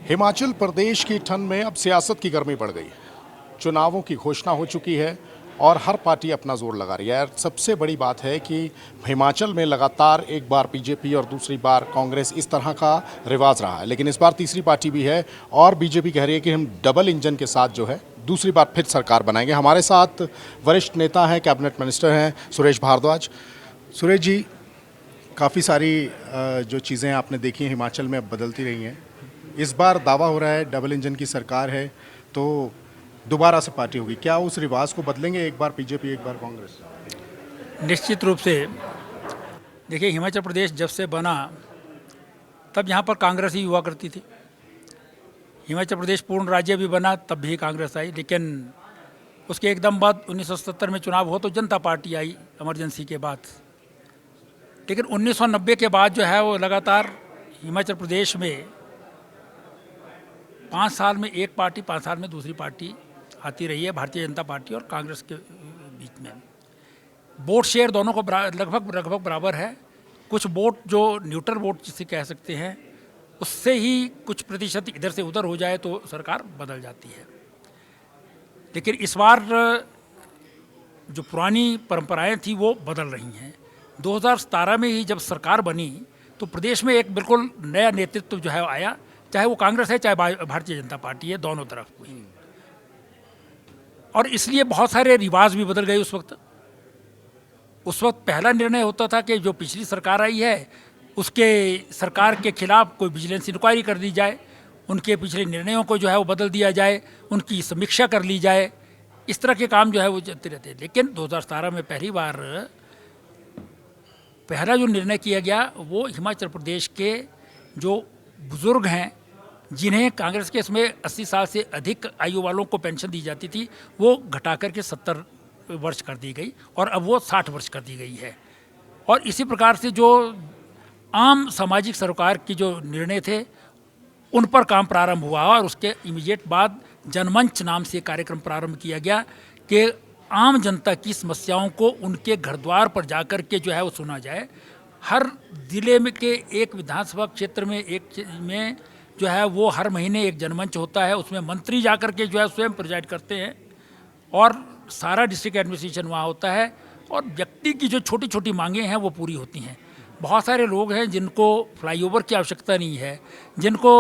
हिमाचल प्रदेश की ठंड में अब सियासत की गर्मी बढ़ गई। चुनावों की घोषणा हो चुकी है और हर पार्टी अपना जोर लगा रही है। सबसे बड़ी बात है कि हिमाचल में लगातार एक बार बीजेपी और दूसरी बार कांग्रेस, इस तरह का रिवाज रहा है, लेकिन इस बार तीसरी पार्टी भी है और बीजेपी कह रही है कि हम डबल इंजन के साथ जो है दूसरी बार फिर सरकार बनाएंगे। हमारे साथ वरिष्ठ नेता हैं, कैबिनेट मिनिस्टर हैं सुरेश भारद्वाज। सुरेश जी, काफ़ी सारी जो चीज़ें आपने देखी हैं हिमाचल में अब बदलती रही हैं। इस बार दावा हो रहा है डबल इंजन की सरकार है तो दोबारा से पार्टी होगी। क्या उस रिवाज को बदलेंगे, एक बार बीजेपी एक बार कांग्रेस? निश्चित रूप से देखिए, हिमाचल प्रदेश जब से बना तब यहाँ पर कांग्रेस ही हुआ करती थी। हिमाचल प्रदेश पूर्ण राज्य भी बना तब भी कांग्रेस आई, लेकिन उसके एकदम बाद 1970 में चुनाव हुआ तो जनता पार्टी आई इमरजेंसी के बाद। लेकिन 1990 के बाद जो है वो लगातार हिमाचल प्रदेश में 5 साल में एक पार्टी, 5 साल में दूसरी पार्टी आती रही है, भारतीय जनता पार्टी और कांग्रेस के बीच में। वोट शेयर दोनों को लगभग बराबर है। कुछ वोट जो न्यूट्रल वोट जिसे कह सकते हैं, उससे ही कुछ प्रतिशत इधर से उधर हो जाए तो सरकार बदल जाती है। लेकिन इस बार जो पुरानी परंपराएं थी वो बदल रही हैं। 2017 में ही जब सरकार बनी तो प्रदेश में एक बिल्कुल नया नेतृत्व जो है आया, चाहे वो कांग्रेस है चाहे भारतीय जनता पार्टी है, दोनों तरफ हुई। और इसलिए बहुत सारे रिवाज भी बदल गए। उस वक्त पहला निर्णय होता था कि जो पिछली सरकार आई है उसके सरकार के खिलाफ कोई विजिलेंस इंक्वायरी कर दी जाए, उनके पिछले निर्णयों को जो है वो बदल दिया जाए, उनकी समीक्षा कर ली जाए। इस तरह के काम जो है वो चलते रहते हैं। लेकिन 2017 में पहली बार पहला जो निर्णय किया गया वो हिमाचल प्रदेश के जो बुज़ुर्ग हैं, जिन्हें कांग्रेस के इसमें 80 साल से अधिक आयु वालों को पेंशन दी जाती थी, वो घटा करके 70 वर्ष कर दी गई और अब वो 60 वर्ष कर दी गई है। और इसी प्रकार से जो आम सामाजिक सरोकार के जो निर्णय थे उन पर काम प्रारंभ हुआ और उसके इमीडिएट बाद जनमंच नाम से कार्यक्रम प्रारंभ किया गया कि आम जनता की समस्याओं को उनके घर द्वार पर जाकर के जो है वो सुना जाए। हर ज़िले में के एक विधानसभा क्षेत्र में में जो है वो हर महीने एक जनमंच होता है, उसमें मंत्री जाकर के जो है स्वयं प्रेजाइड करते हैं और सारा डिस्ट्रिक्ट एडमिनिस्ट्रेशन वहाँ होता है और व्यक्ति की जो छोटी छोटी मांगें हैं वो पूरी होती हैं। बहुत सारे लोग हैं जिनको फ्लाईओवर की आवश्यकता नहीं है, जिनको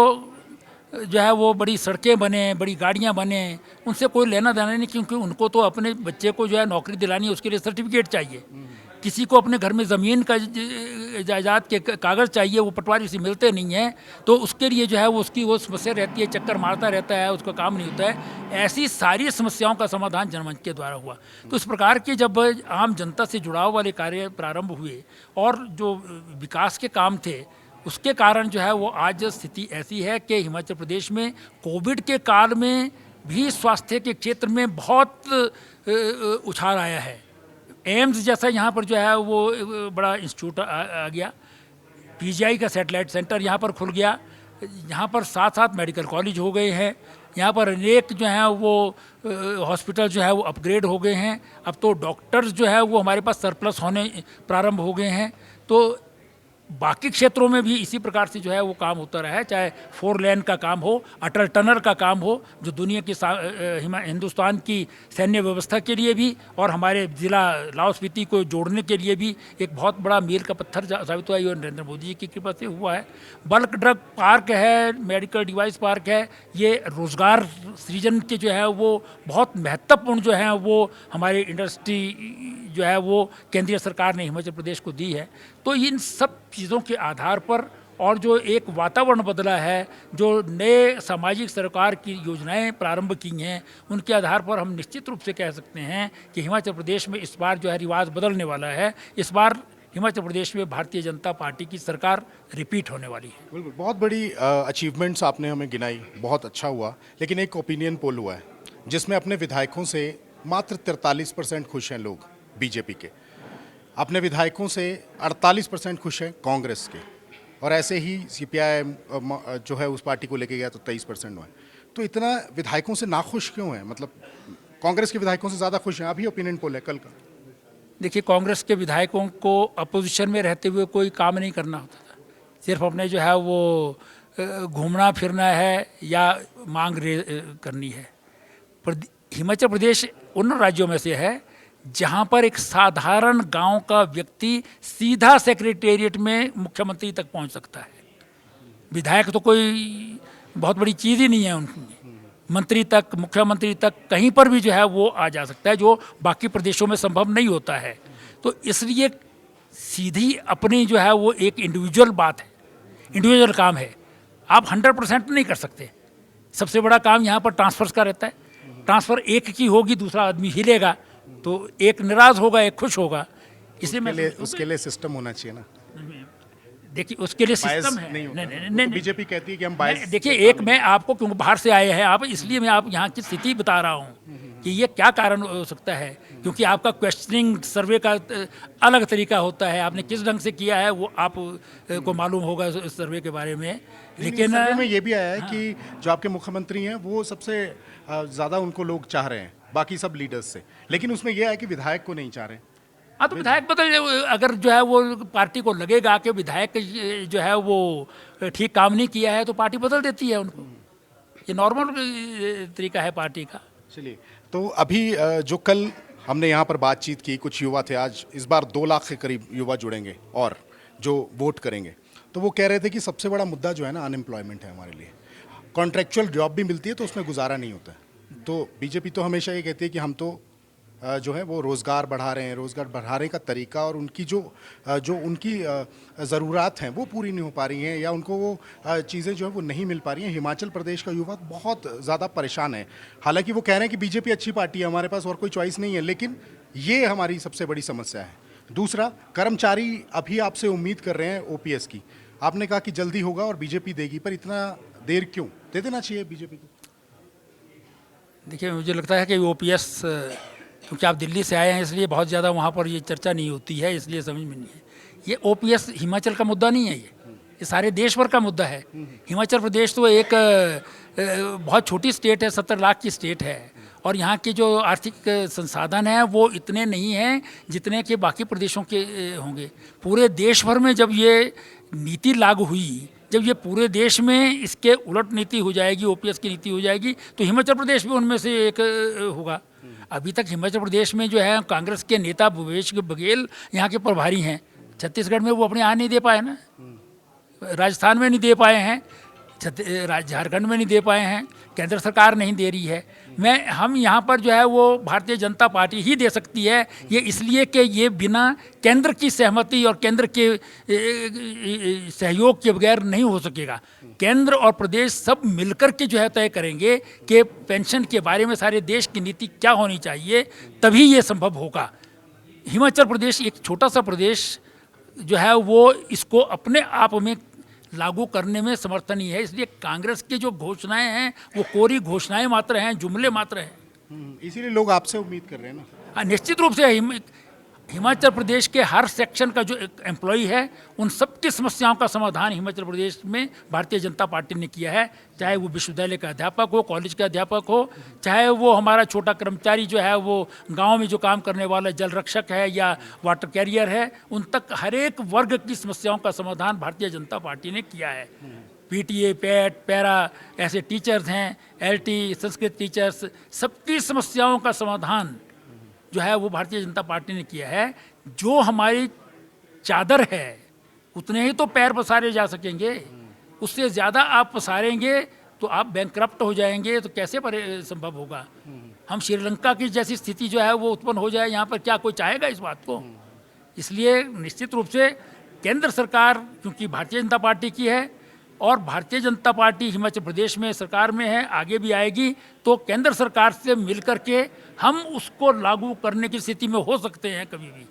जो है वो बड़ी सड़कें बने, बड़ी गाड़ियाँ बने, उनसे कोई लेना देना नहीं, क्योंकि उनको तो अपने बच्चे को जो है नौकरी दिलानी है, उसके लिए सर्टिफिकेट चाहिए। किसी को अपने घर में ज़मीन का जायदाद के कागज़ चाहिए, वो पटवारी से मिलते नहीं हैं, तो उसके लिए जो है वो उसकी वो समस्या रहती है, चक्कर मारता रहता है, उसका काम नहीं होता है। ऐसी सारी समस्याओं का समाधान जनमंच के द्वारा हुआ। तो इस प्रकार के जब आम जनता से जुड़ाव वाले कार्य प्रारंभ हुए और जो विकास के काम थे उसके कारण जो है वो आज स्थिति ऐसी है कि हिमाचल प्रदेश में कोविड के काल में भी स्वास्थ्य के क्षेत्र में बहुत उछाल आया है। एम्स जैसा यहाँ पर जो है वो बड़ा इंस्टीट्यूट आ गया, पीजीआई का सैटेलाइट सेंटर यहाँ पर खुल गया, यहाँ पर साथ साथ मेडिकल कॉलेज हो गए हैं, यहाँ पर अनेक जो हैं वो हॉस्पिटल जो है वो अपग्रेड हो गए हैं। अब तो डॉक्टर्स जो है वो हमारे पास सरप्लस होने प्रारंभ हो गए हैं। तो बाकी क्षेत्रों में भी इसी प्रकार से जो है वो काम होता रहा है, चाहे 4 लेन का काम हो, अटल टनल का काम हो, जो दुनिया की हिंदुस्तान की सैन्य व्यवस्था के लिए भी और हमारे ज़िला लाहौल स्पीति को जोड़ने के लिए भी एक बहुत बड़ा मील का पत्थर साबित हुआ। ये नरेंद्र मोदी जी की कृपा से हुआ है। बल्क ड्रग पार्क है, मेडिकल डिवाइस पार्क है, ये रोज़गार सृजन के जो है वो बहुत महत्वपूर्ण जो है वो हमारे इंडस्ट्री जो है वो केंद्रीय सरकार ने हिमाचल प्रदेश को दी है। तो इन सब चीज़ों के आधार पर और जो एक वातावरण बदला है, जो नए सामाजिक सरकार की योजनाएं प्रारंभ की हैं, उनके आधार पर हम निश्चित रूप से कह सकते हैं कि हिमाचल प्रदेश में इस बार जो है रिवाज बदलने वाला है। इस बार हिमाचल प्रदेश में भारतीय जनता पार्टी की सरकार रिपीट होने वाली है। बिल्कुल, बहुत बड़ी अचीवमेंट्स आपने हमें गिनाई, बहुत अच्छा हुआ। लेकिन एक ओपिनियन पोल हुआ है जिसमें अपने विधायकों से मात्र 43% खुश हैं लोग बीजेपी के, अपने विधायकों से 48% खुश हैं कांग्रेस के, और ऐसे ही सीपीआई जो है उस पार्टी को लेके गया तो 23% हुआ है। तो इतना विधायकों से नाखुश क्यों है? मतलब कांग्रेस के विधायकों से ज़्यादा खुश हैं? अभी ओपिनियन पोल है कल का। देखिए, कांग्रेस के विधायकों को अपोजिशन में रहते हुए कोई काम नहीं करना होता था, सिर्फ अपने जो है वो घूमना फिरना है या मांग करनी है। हिमाचल प्रदेश उन राज्यों में से है जहाँ पर एक साधारण गांव का व्यक्ति सीधा सेक्रेटेरिएट में मुख्यमंत्री तक पहुँच सकता है। विधायक तो कोई बहुत बड़ी चीज़ ही नहीं है, उनकी मंत्री तक, मुख्यमंत्री तक कहीं पर भी जो है वो आ जा सकता है, जो बाकी प्रदेशों में संभव नहीं होता है। तो इसलिए सीधी अपनी जो है वो एक इंडिविजुअल बात है, इंडिविजुअल काम है। आप 100% नहीं कर सकते। सबसे बड़ा काम यहाँ पर ट्रांसफर्स का रहता है। ट्रांसफ़र एक की होगी, दूसरा आदमी हिलेगा तो एक नाराज़ होगा, एक खुश होगा। इसलिए उसके लिए सिस्टम होना चाहिए ना। देखिए उसके लिए सिस्टम है। नहीं, बीजेपी कहती है कि हम बायस। देखिए एक मैं आपको, क्योंकि बाहर से आए हैं आप, इसलिए मैं आप यहाँ की स्थिति बता रहा हूँ कि ये क्या कारण हो सकता है। क्योंकि आपका क्वेश्चनिंग सर्वे का अलग तरीका होता है, आपने किस ढंग से किया है वो आप को मालूम होगा इस सर्वे के बारे में। लेकिन सर्वे में ये भी आया है कि जो आपके मुख्यमंत्री हैं वो सबसे ज़्यादा उनको लोग चाह रहे हैं बाकी सब लीडर्स से, लेकिन उसमें यह है कि विधायक को नहीं चाह रहे। हाँ तो विधायक बदल, अगर जो है वो पार्टी को लगेगा कि विधायक जो है वो ठीक काम नहीं किया है तो पार्टी बदल देती है उनको। ये नॉर्मल तरीका है पार्टी का। चलिए, तो अभी जो कल हमने यहाँ पर बातचीत की, कुछ युवा थे, आज इस बार 2 लाख के करीब युवा जुड़ेंगे और जो वोट करेंगे, तो वो कह रहे थे कि सबसे बड़ा मुद्दा जो है ना अनएम्प्लॉयमेंट है हमारे लिए। कॉन्ट्रेक्चुअल जॉब भी मिलती है तो उसमें गुजारा नहीं होता है। तो बीजेपी तो हमेशा ये कहती है कि हम तो जो है वो रोज़गार बढ़ा रहे हैं, रोज़गार बढ़ाने का तरीका और उनकी जो उनकी ज़रूरत हैं वो पूरी नहीं हो पा रही हैं, या उनको वो चीज़ें जो है वो नहीं मिल पा रही हैं। हिमाचल प्रदेश का युवा बहुत ज़्यादा परेशान है। हालांकि वो कह रहे हैं कि बीजेपी अच्छी पार्टी है, हमारे पास और कोई चॉइस नहीं है, लेकिन ये हमारी सबसे बड़ी समस्या है। दूसरा, कर्मचारी अभी आपसे उम्मीद कर रहे हैं ओपीएस की। आपने कहा कि जल्दी होगा और बीजेपी देगी, पर इतना देर क्यों? दे देना चाहिए बीजेपी को। देखिए मुझे लगता है कि ओपीएस, क्योंकि आप दिल्ली से आए हैं इसलिए बहुत ज़्यादा वहाँ पर ये चर्चा नहीं होती है, इसलिए समझ में नहीं है। ये ओपीएस हिमाचल का मुद्दा नहीं है, ये सारे देश भर का मुद्दा है। हिमाचल प्रदेश तो एक बहुत छोटी स्टेट है, 70 लाख की स्टेट है, और यहाँ के जो आर्थिक संसाधन हैं वो इतने नहीं हैं जितने कि बाकी प्रदेशों के होंगे। पूरे देश भर में जब ये नीति लागू हुई, जब ये पूरे देश में इसके उलट नीति हो जाएगी, ओपीएस की नीति हो जाएगी, तो हिमाचल प्रदेश भी उनमें से एक होगा। अभी तक हिमाचल प्रदेश में जो है कांग्रेस के नेता भूपेश बघेल यहाँ के प्रभारी हैं। छत्तीसगढ़ में वो अपने यहाँ नहीं दे पाए ना, राजस्थान में नहीं दे पाए हैं, झारखंड में नहीं दे पाए हैं, केंद्र सरकार नहीं दे रही है। हम यहाँ पर जो है वो भारतीय जनता पार्टी ही दे सकती है। ये इसलिए कि ये बिना केंद्र की सहमति और केंद्र के सहयोग के बगैर नहीं हो सकेगा। केंद्र और प्रदेश सब मिलकर के जो है तय करेंगे कि पेंशन के बारे में सारे देश की नीति क्या होनी चाहिए, तभी ये संभव होगा। हिमाचल प्रदेश एक छोटा सा प्रदेश जो है वो इसको अपने आप में लागू करने में समर्थन ही है। इसलिए कांग्रेस की जो घोषणाएं हैं वो कोरी घोषणाएं मात्र हैं, जुमले मात्र हैं। इसीलिए लोग आपसे उम्मीद कर रहे हैं ना। निश्चित रूप से हिमाचल प्रदेश के हर सेक्शन का जो एम्प्लॉई है उन सबकी समस्याओं का समाधान हिमाचल प्रदेश में भारतीय जनता पार्टी ने किया है। चाहे वो विश्वविद्यालय का अध्यापक हो, कॉलेज का अध्यापक हो, चाहे वो हमारा छोटा कर्मचारी जो है वो गांव में जो काम करने वाला जल रक्षक है या वाटर कैरियर है, उन तक हर एक वर्ग की समस्याओं का समाधान भारतीय जनता पार्टी ने किया है। पीटीए, पैट, पैरा ऐसे टीचर्स हैं, एलटी, संस्कृत टीचर्स, सबकी समस्याओं का समाधान जो है वो भारतीय जनता पार्टी ने किया है। जो हमारी चादर है उतने ही तो पैर पसारे जा सकेंगे, उससे ज़्यादा आप पसारेंगे तो आप बैंकक्रप्ट हो जाएंगे, तो कैसे संभव होगा। हम श्रीलंका की जैसी स्थिति जो है वो उत्पन्न हो जाए यहाँ पर, क्या कोई चाहेगा इस बात को। इसलिए निश्चित रूप से केंद्र सरकार क्योंकि भारतीय जनता पार्टी की है और भारतीय जनता पार्टी हिमाचल प्रदेश में सरकार में है, आगे भी आएगी, तो केंद्र सरकार से मिलकर के हम उसको लागू करने की स्थिति में हो सकते हैं कभी भी।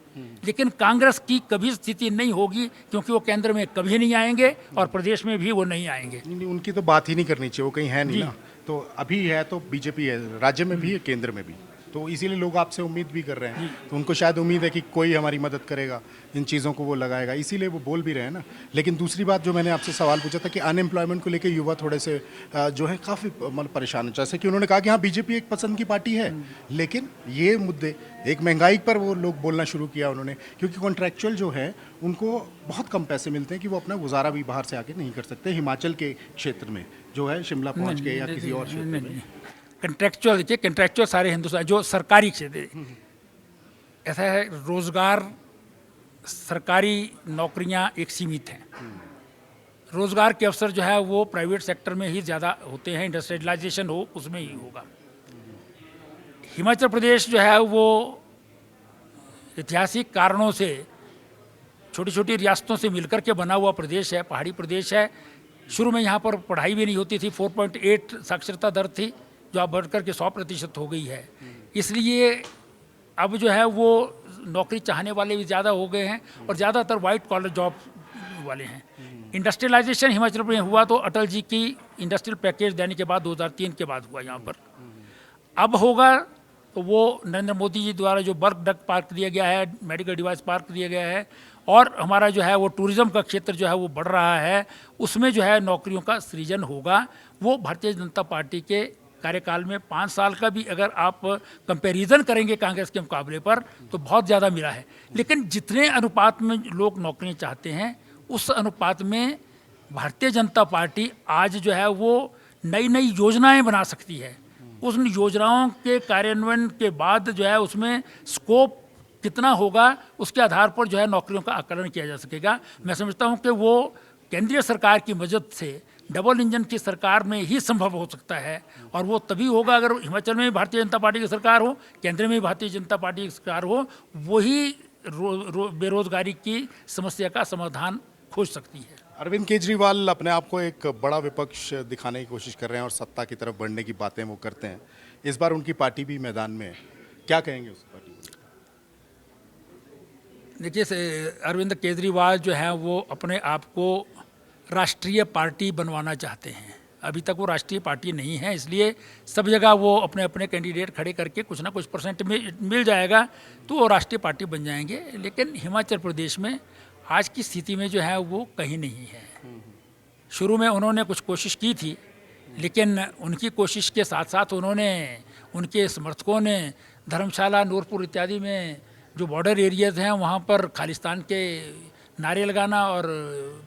लेकिन कांग्रेस की कभी स्थिति नहीं होगी क्योंकि वो केंद्र में कभी नहीं आएंगे और प्रदेश में भी वो नहीं आएंगे। नहीं, उनकी तो बात ही नहीं करनी चाहिए, वो कहीं है नहीं ना। तो अभी है तो बीजेपी है, राज्य में भी है, केंद्र में भी। तो इसीलिए लोग आपसे उम्मीद भी कर रहे हैं, तो उनको शायद उम्मीद है कि कोई हमारी मदद करेगा, इन चीज़ों को वो लगाएगा, इसीलिए वो बोल भी रहे हैं ना। लेकिन दूसरी बात जो मैंने आपसे सवाल पूछा था कि अनएम्प्लॉयमेंट को लेकर युवा थोड़े से जो है काफ़ी मतलब परेशान है, जैसे कि उन्होंने कहा कि हाँ बीजेपी एक पसंद की पार्टी है, लेकिन ये मुद्दे एक महंगाई पर वो लोग बोलना शुरू किया उन्होंने, क्योंकि कॉन्ट्रैक्चुअल जो है उनको बहुत कम पैसे मिलते हैं कि वो अपना गुजारा भी बाहर से आके नहीं कर सकते हिमाचल के क्षेत्र में जो है, शिमला पहुंच के या किसी और क्षेत्र में। कंट्रेक्चुअल, देखिए कंट्रेक्चुअल सारे हिंदुस्तान जो सरकारी क्षेत्र, ऐसा है रोजगार, सरकारी नौकरियां एक सीमित हैं, रोजगार के अवसर जो है वो प्राइवेट सेक्टर में ही ज़्यादा होते हैं, इंडस्ट्रियलाइजेशन हो उसमें ही होगा। हिमाचल प्रदेश जो है वो ऐतिहासिक कारणों से छोटी छोटी रियासतों से मिलकर के बना हुआ प्रदेश है, पहाड़ी प्रदेश है। शुरू में यहाँ पर पढ़ाई भी नहीं होती थी, 4.8 साक्षरता दर थी जो अब बढ़कर के 100% हो गई है। इसलिए अब जो है वो नौकरी चाहने वाले भी ज़्यादा हो गए हैं और ज़्यादातर वाइट कॉलर जॉब वाले हैं। इंडस्ट्रियलाइजेशन हिमाचल प्रदेश में हुआ तो अटल जी की इंडस्ट्रियल पैकेज देने के बाद 2003 के बाद हुआ यहाँ पर। अब होगा तो वो नरेंद्र मोदी जी द्वारा जो बर्क डक पार्क दिया गया है, मेडिकल डिवाइस पार्क दिया गया है, और हमारा जो है वो टूरिज़्म का क्षेत्र जो है वो बढ़ रहा है, उसमें जो है नौकरियों का सृजन होगा। वो भारतीय जनता पार्टी के कार्यकाल में 5 साल का भी अगर आप कंपैरिजन करेंगे कांग्रेस के मुकाबले पर तो बहुत ज़्यादा मिला है। लेकिन जितने अनुपात में लोग नौकरियाँ चाहते हैं उस अनुपात में भारतीय जनता पार्टी आज जो है वो नई नई योजनाएं बना सकती है। उन योजनाओं के कार्यान्वयन के बाद जो है उसमें स्कोप कितना होगा उसके आधार पर जो है नौकरियों का आकलन किया जा सकेगा। मैं समझता हूँ कि वो केंद्रीय सरकार की मदद से डबल इंजन की सरकार में ही संभव हो सकता है, और वो तभी होगा अगर हिमाचल में भी भारतीय जनता पार्टी की सरकार हो, केंद्र में भी भारतीय जनता पार्टी की सरकार हो। वही बेरोजगारी की समस्या का समाधान खोज सकती है। अरविंद केजरीवाल अपने आप को एक बड़ा विपक्ष दिखाने की कोशिश कर रहे हैं और सत्ता की तरफ बढ़ने की बातें वो करते हैं। इस बार उनकी पार्टी भी मैदान में है, क्या कहेंगे उस पार्टी को? देखिए अरविंद केजरीवाल जो है वो अपने आप को राष्ट्रीय पार्टी बनवाना चाहते हैं। अभी तक वो राष्ट्रीय पार्टी नहीं है, इसलिए सब जगह वो अपने अपने कैंडिडेट खड़े करके कुछ ना कुछ परसेंट मिल जाएगा तो वो राष्ट्रीय पार्टी बन जाएंगे। लेकिन हिमाचल प्रदेश में आज की स्थिति में जो है वो कहीं नहीं है। शुरू में उन्होंने कुछ कोशिश की थी, लेकिन उनकी कोशिश के साथ साथ उन्होंने, उनके समर्थकों ने धर्मशाला, नूरपुर इत्यादि में जो बॉर्डर एरियाज़ हैं वहाँ पर खालिस्तान के नारे लगाना और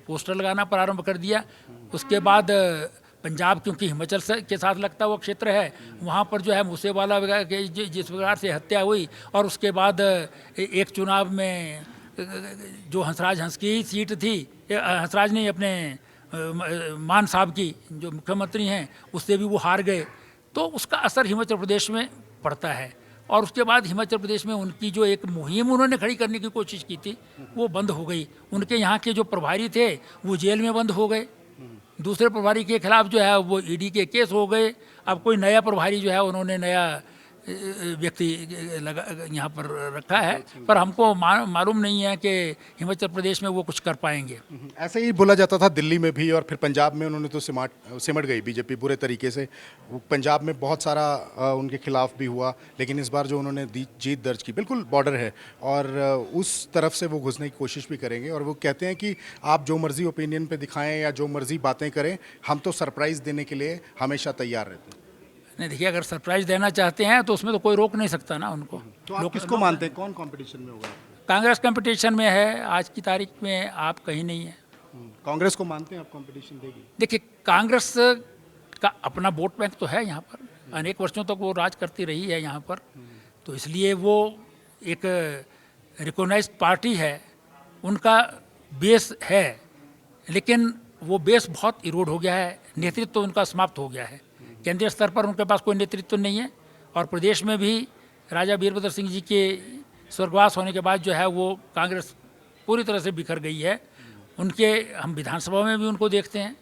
पोस्टर लगाना प्रारंभ कर दिया। उसके बाद पंजाब, क्योंकि हिमाचल के साथ लगता हुआ क्षेत्र है, वहाँ पर जो है मूसेवाला वगैरह के जिस प्रकार से हत्या हुई, और उसके बाद एक चुनाव में जो हंसराज हंस की सीट थी, हंसराज ने अपने मान साहब की जो मुख्यमंत्री हैं उससे भी वो हार गए, तो उसका असर हिमाचल प्रदेश में पड़ता है। और उसके बाद हिमाचल प्रदेश में उनकी जो एक मुहिम उन्होंने खड़ी करने की कोशिश की थी वो बंद हो गई। उनके यहाँ के जो प्रभारी थे वो जेल में बंद हो गए, दूसरे प्रभारी के खिलाफ जो है वो ईडी के केस हो गए। अब कोई नया प्रभारी जो है उन्होंने नया व्यक्ति लगा यहाँ पर रखा है, पर हमको मालूम नहीं है कि हिमाचल प्रदेश में वो कुछ कर पाएंगे। ऐसे ही बोला जाता था दिल्ली में भी, और फिर पंजाब में उन्होंने तो सिमट गई बीजेपी पूरे तरीके से। पंजाब में बहुत सारा उनके खिलाफ भी हुआ, लेकिन इस बार जो उन्होंने जीत दर्ज की, बिल्कुल बॉर्डर है और उस तरफ से वो घुसने की कोशिश भी करेंगे। और वो कहते हैं कि आप जो मर्जी ओपिनियन पे दिखाएं या जो मर्जी बातें करें, हम तो सरप्राइज़ देने के लिए हमेशा तैयार रहते हैं। नहीं, देखिए अगर सरप्राइज़ देना चाहते हैं तो उसमें तो कोई रोक नहीं सकता ना उनको। तो आप किसको मानते हैं, कौन कंपटीशन में होगा? कांग्रेस कंपटीशन में है, आज की तारीख में आप कहीं नहीं है। कांग्रेस को मानते हैं आप कंपटीशन देगी? देखिए कांग्रेस का अपना वोट बैंक तो है यहाँ पर, अनेक वर्षों तक वो राज करती रही है यहाँ पर, तो इसलिए वो एक रिकॉग्नाइज्ड पार्टी है, उनका बेस है। लेकिन वो बेस बहुत इरोड हो गया है, नेतृत्व तो उनका समाप्त हो गया है। केंद्रीय स्तर पर उनके पास कोई नेतृत्व नहीं है, और प्रदेश में भी राजा वीरभद्र सिंह जी के स्वर्गवास होने के बाद जो है वो कांग्रेस पूरी तरह से बिखर गई है। उनके हम विधानसभा में भी उनको देखते हैं,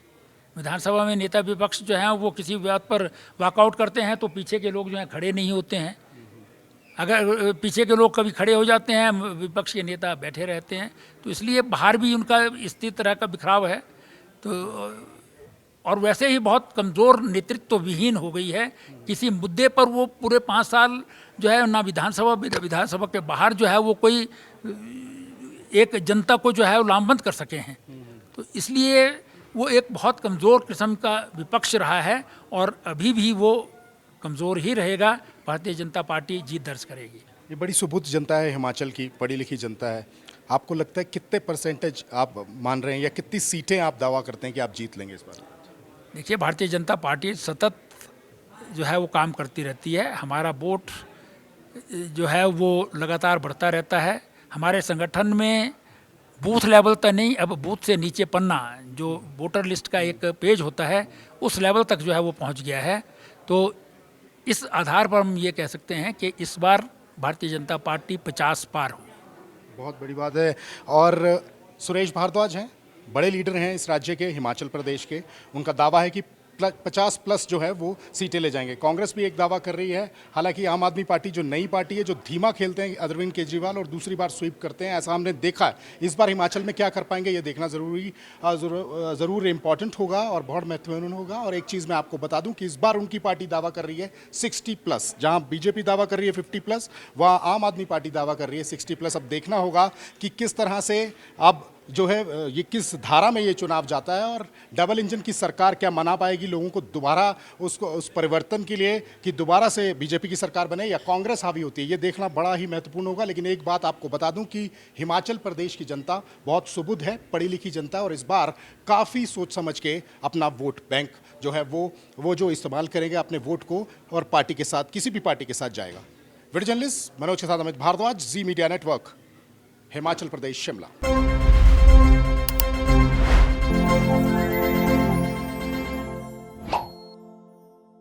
विधानसभा में नेता विपक्ष जो हैं वो किसी बात पर वॉकआउट करते हैं तो पीछे के लोग जो हैं खड़े नहीं होते हैं। अगर पीछे के लोग कभी खड़े हो जाते हैं, विपक्ष के नेता बैठे रहते हैं, तो इसलिए बाहर भी उनका इस तरह का बिखराव है। तो और वैसे ही बहुत कमज़ोर नेतृत्व विहीन हो गई है। किसी मुद्दे पर वो पूरे 5 साल जो है ना विधानसभा के बाहर जो है वो कोई एक जनता को जो है वो लामबंद कर सके हैं। तो इसलिए वो एक बहुत कमज़ोर किस्म का विपक्ष रहा है और अभी भी वो कमज़ोर ही रहेगा। भारतीय जनता पार्टी जीत दर्ज करेगी। ये बड़ी सुबुद्ध जनता है, हिमाचल की पढ़ी लिखी जनता है। आपको लगता है कितने परसेंटेज आप मान रहे हैं या कितनी सीटें आप दावा करते हैं कि आप जीत लेंगे इस बार? देखिए, भारतीय जनता पार्टी सतत जो है वो काम करती रहती है। हमारा वोट जो है वो लगातार बढ़ता रहता है। हमारे संगठन में बूथ लेवल तक नहीं, अब बूथ से नीचे पन्ना जो वोटर लिस्ट का एक पेज होता है उस लेवल तक जो है वो पहुंच गया है। तो इस आधार पर हम ये कह सकते हैं कि इस बार भारतीय जनता पार्टी 50 पार हो। बहुत बड़ी बात है। और सुरेश भारद्वाज हैं, बड़े लीडर हैं इस राज्य के, हिमाचल प्रदेश के। उनका दावा है कि 50 प्लस जो है वो सीटें ले जाएंगे। कांग्रेस भी एक दावा कर रही है। हालांकि आम आदमी पार्टी जो नई पार्टी है, जो धीमा खेलते हैं अरविंद केजरीवाल और दूसरी बार स्वीप करते हैं, ऐसा हमने देखा है। इस बार हिमाचल में क्या कर पाएंगे ये देखना ज़रूर इम्पॉर्टेंट होगा और बहुत महत्वपूर्ण होगा। और एक चीज़ मैं आपको बता दूं कि इस बार उनकी पार्टी दावा कर रही है 60 प्लस। जहां बीजेपी दावा कर रही है 50 प्लस, वहाँ आम आदमी पार्टी दावा कर रही है 60 प्लस। अब देखना होगा कि किस तरह से अब जो है ये किस धारा में ये चुनाव जाता है और डबल इंजन की सरकार क्या मना पाएगी लोगों को दोबारा उस परिवर्तन के लिए कि दोबारा से बीजेपी की सरकार बने या कांग्रेस हावी होती है, ये देखना बड़ा ही महत्वपूर्ण होगा। लेकिन एक बात आपको बता दूं कि हिमाचल प्रदेश की जनता बहुत सुबुद्ध है, पढ़ी लिखी जनता है और इस बार काफ़ी सोच समझ के अपना वोट बैंक जो है वो जो इस्तेमाल करेंगे अपने वोट को और पार्टी के साथ, किसी भी पार्टी के साथ जाएगा। वीडियो जर्नलिस्ट मनोज के साथ अमित भारद्वाज, जी मीडिया नेटवर्क, हिमाचल प्रदेश, शिमला।